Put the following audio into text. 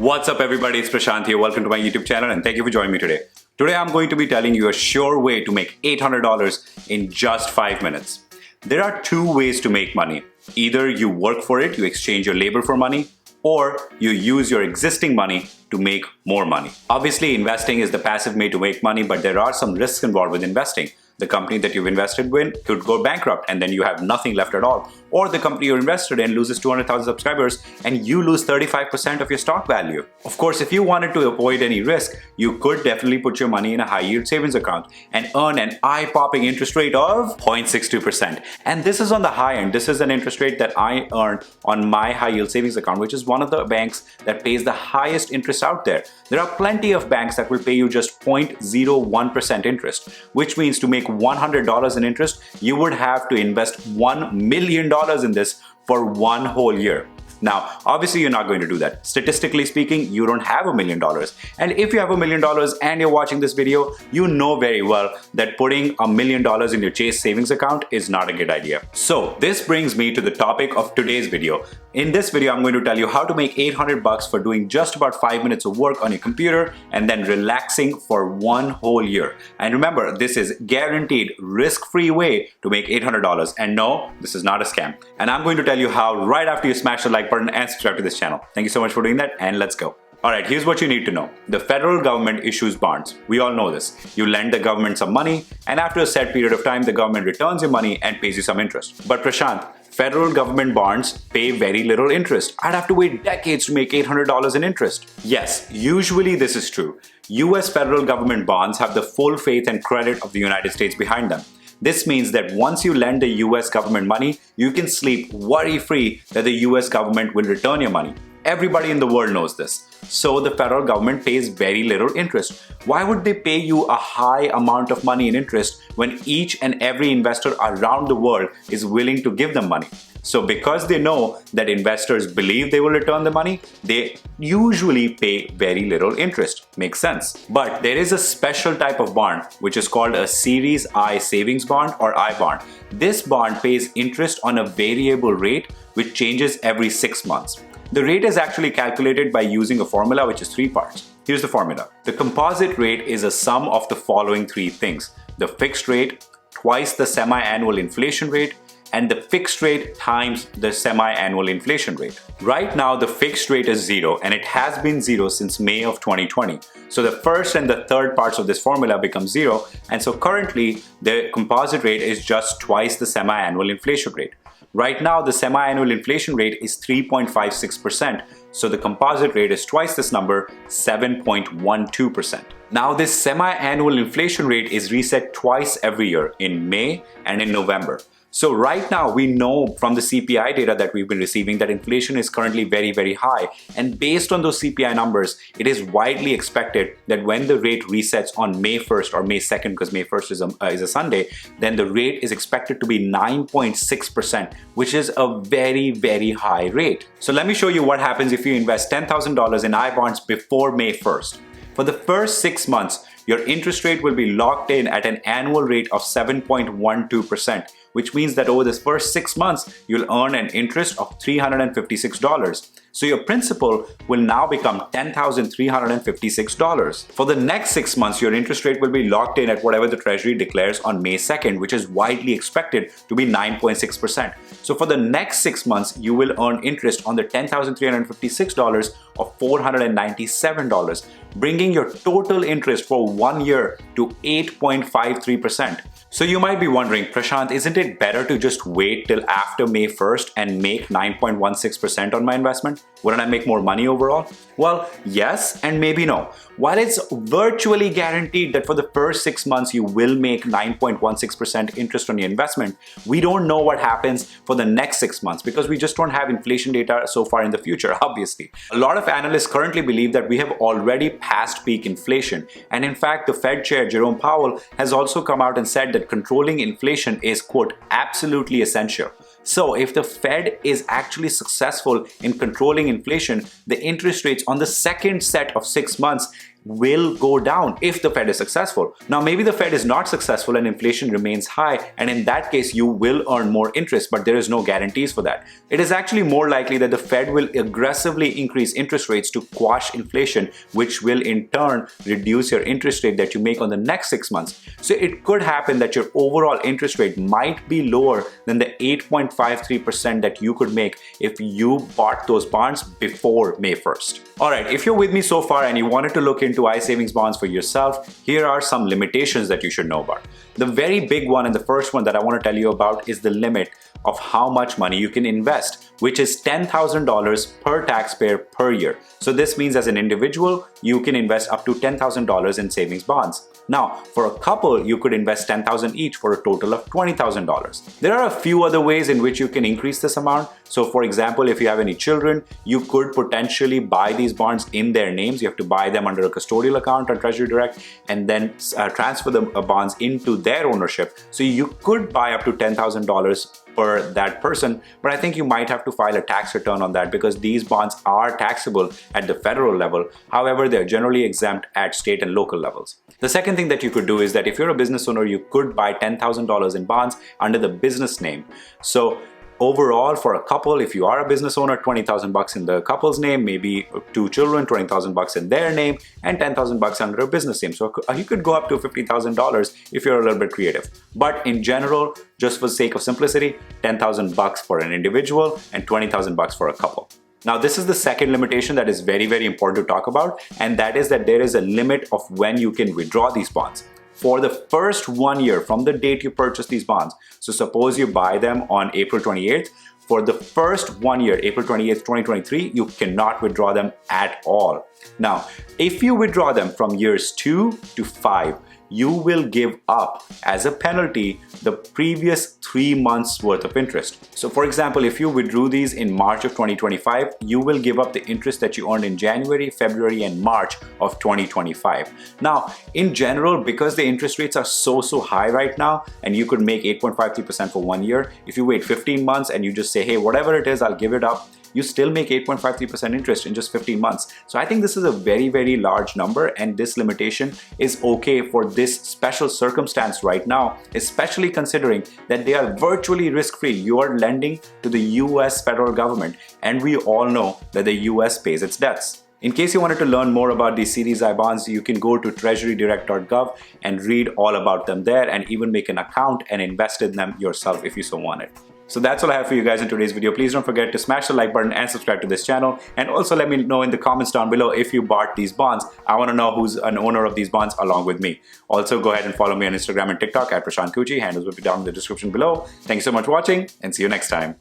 What's up everybody, it's Prashant here. Welcome to my YouTube channel and thank you for joining me today. Today I'm going to be telling you a sure way to make $800 in just 5 minutes. There are two ways to make money. Either you work for it, you exchange your labor for money, or you use your existing money to make more money. Obviously, investing is the passive way to make money, but there are some risks involved with investing. The company that you've invested in could go bankrupt and then you have nothing left at all. Or the company you're invested in loses 200,000 subscribers and you lose 35% of your stock value. Of course, if you wanted to avoid any risk, you could definitely put your money in a high yield savings account and earn an eye-popping interest rate of 0.62%. And this is on the high end. This is an interest rate that I earned on my high yield savings account, which is one of the banks that pays the highest interest out there. There are plenty of banks that will pay you just 0.01% interest, which means to make $100 in interest, you would have to invest $1 million in this for one whole year. Now, obviously you're not going to do that. Statistically speaking, you don't have $1 million. And if you have $1 million and you're watching this video, you know very well that putting $1 million in your Chase savings account is not a good idea. So this brings me to the topic of today's video. In this video, I'm going to tell you how to make $800 for doing just about 5 minutes of work on your computer and then relaxing for one whole year. And remember, this is guaranteed risk-free way to make $800. And no, this is not a scam. And I'm going to tell you how right after you smash the like button and subscribe to this channel. Thank you so much for doing that, and let's go. Alright, here's what you need to know. The federal government issues bonds. We all know this. You lend the government some money, and after a set period of time, the government returns your money and pays you some interest. But Prashant, federal government bonds pay very little interest. I'd have to wait decades to make $800 in interest. Yes, usually this is true. US federal government bonds have the full faith and credit of the United States behind them. This means that once you lend the US government money, you can sleep worry-free that the US government will return your money. Everybody in the world knows this. So the federal government pays very little interest. Why would they pay you a high amount of money in interest when each and every investor around the world is willing to give them money? So because they know that investors believe they will return the money, they usually pay very little interest. Makes sense. But there is a special type of bond which is called a Series I savings bond or I bond. This bond pays interest on a variable rate which changes every 6 months. The rate is actually calculated by using a formula which is 3 parts. Here's the formula. The composite rate is a sum of the following 3 things: the fixed rate, twice the semi-annual inflation rate, and the fixed rate times the semi-annual inflation rate. Right now, the fixed rate is 0 and it has been 0 since May of 2020. So the first and the third parts of this formula become 0, and so currently the composite rate is just twice the semi-annual inflation rate. Right now, the semi-annual inflation rate is 3.56%, so the composite rate is twice this number, 7.12%. Now, this semi-annual inflation rate is reset twice every year, in May and in November. So right now, we know from the CPI data that we've been receiving that inflation is currently very, very high. And based on those CPI numbers, it is widely expected that when the rate resets on May 1st or May 2nd, because May 1st is a Sunday, then the rate is expected to be 9.6%, which is a very, very high rate. So let me show you what happens if you invest $10,000 in I bonds before May 1st. For the first 6 months, your interest rate will be locked in at an annual rate of 7.12%, which means that over the first 6 months, you'll earn an interest of $356. So your principal will now become $10,356. For the next 6 months, your interest rate will be locked in at whatever the Treasury declares on May 2nd, which is widely expected to be 9.6%. So for the next 6 months, you will earn interest on the $10,356 of $497, bringing your total interest for 1 year to 8.53%. So you might be wondering, Prashant, isn't it better to just wait till after May 1st and make 9.16% on my investment? Wouldn't I make more money overall? Well, yes and maybe no. While it's virtually guaranteed that for the first 6 months you will make 9.16% interest on your investment, we don't know what happens for the next 6 months because we just don't have inflation data so far in the future, obviously. A lot of analysts currently believe that we have already passed peak inflation. And in fact, the Fed Chair Jerome Powell has also come out and said that controlling inflation is, quote, absolutely essential. So if the Fed is actually successful in controlling inflation, the interest rates on the second set of 6 months will go down if the Fed is successful. Now, maybe the Fed is not successful and inflation remains high, and in that case, you will earn more interest, but there is no guarantees for that. It is actually more likely that the Fed will aggressively increase interest rates to quash inflation, which will in turn reduce your interest rate that you make on the next 6 months. So it could happen that your overall interest rate might be lower than the 8.53% that you could make if you bought those bonds before May 1st. Alright, if you're with me so far and you wanted to look into iSavings bonds for yourself, here are some limitations that you should know about. The very big one and the first one that I want to tell you about is the limit of how much money you can invest, which is $10,000 per taxpayer per year. So this means as an individual, you can invest up to $10,000 in savings bonds. Now, for a couple, you could invest $10,000 each for a total of $20,000. There are a few other ways in which you can increase this amount. So for example, if you have any children, you could potentially buy these bonds in their names. You have to buy them under a custodial account on Treasury Direct and then transfer the bonds into their ownership. So you could buy up to $10,000 per that person, but I think you might have to file a tax return on that because these bonds are taxable at the federal level. However, they're generally exempt at state and local levels. The second thing that you could do is that if you're a business owner, you could buy $10,000 in bonds under the business name. So overall, for a couple, if you are a business owner, $20,000 in the couple's name, maybe 2 children, $20,000 in their name, and $10,000 under a business name. So you could go up to $50,000 if you're a little bit creative. But in general, just for the sake of simplicity, $10,000 for an individual and $20,000 for a couple. Now, this is the second limitation that is very, very important to talk about, and that is that there is a limit of when you can withdraw these bonds. For the first 1 year from the date you purchase these bonds, so suppose you buy them on April 28th, for the first 1 year, April 28th, 2023, you cannot withdraw them at all. Now, if you withdraw them from years 2 to 5, you will give up as a penalty the previous 3 months worth of interest. So for example, if you withdrew these in March of 2025, you will give up the interest that you earned in January, February, and March of 2025. Now, in general, because the interest rates are so high right now, and you could make 8.53% for 1 year, if you wait 15 months and you just say, hey, whatever it is, I'll give it up, you still make 8.53% interest in just 15 months. So I think this is a very, very large number, and this limitation is okay for this special circumstance right now, especially considering that they are virtually risk-free. You are lending to the US federal government, and we all know that the US pays its debts. In case you wanted to learn more about these Series I bonds, you can go to treasurydirect.gov and read all about them there, and even make an account and invest in them yourself if you so wanted. So that's all I have for you guys in today's video. Please don't forget to smash the like button and subscribe to this channel. And also let me know in the comments down below if you bought these bonds. I want to know who's an owner of these bonds along with me. Also go ahead and follow me on Instagram and TikTok at Prashant Kuchi. Handles will be down in the description below. Thank you so much for watching, and see you next time.